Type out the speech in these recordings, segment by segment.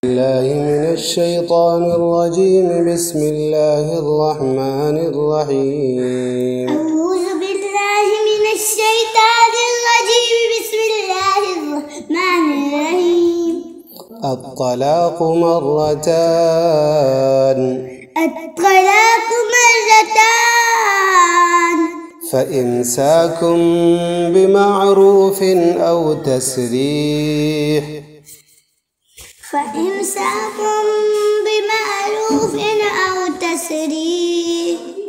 الله من الشيطان الرجيم. بسم الله الرحمن الرحيم. أعوذ بالله من الشيطان الرجيم. بسم الله الرحمن الرحيم. الطلاق مرتان. الطلاق مرتان. فإمساكم بمعروف أو تسريح. فإمساكم بمعروف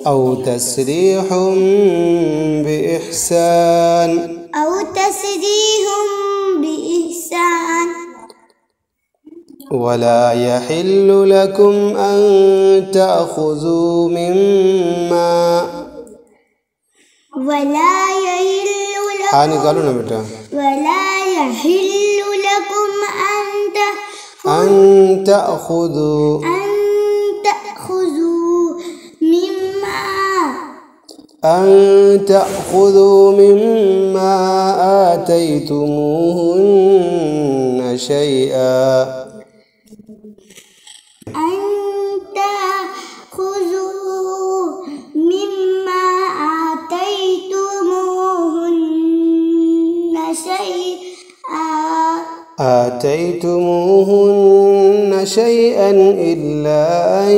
أو تسريح بإحسان. ولا يحل لكم أن تأخذوا مما ولا يحل لكم أن تأخذوا مما آتيتموهن شيئا. آتيتموهن شيئا إلا أن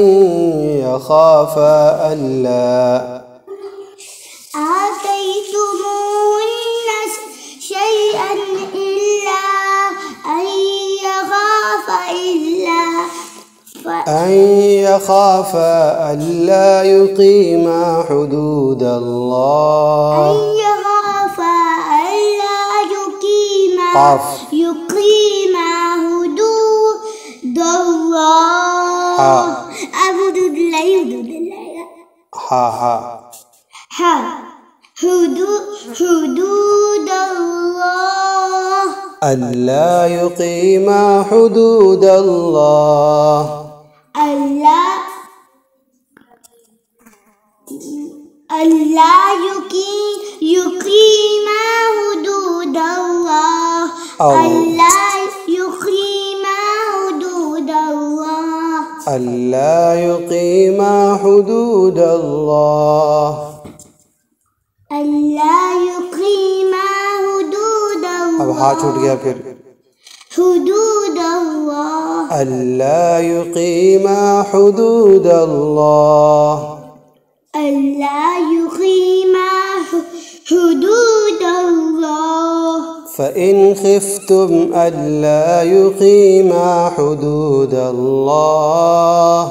يخافا ألا يقيما حدود الله. حدود الله. ألا يقيما حدود الله. ألا يقيما حدود الله. ألا يقيما حدود الله. अब हाथ छूट गया फिर. حدود الله. ألا يقيما حدود الله. فإن خفتم ألا يقيما حدود الله.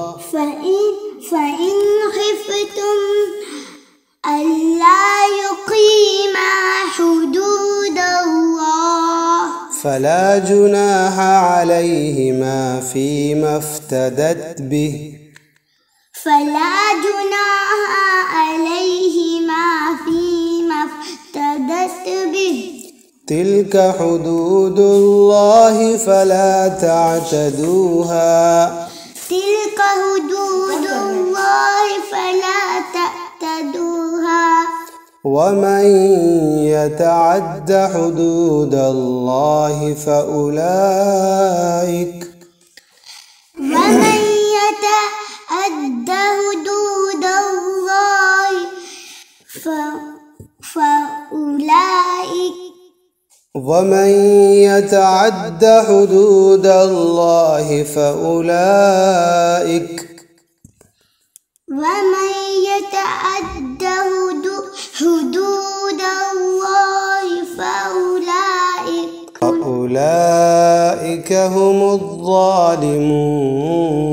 فإن خفتم ألا يقيما حدود الله فلا جناح عليهما فيما افتدت به. تلك حدود الله فلا تعتدوها. ومن يتعد حدود الله فأولئك فأولئك هم الظالمون.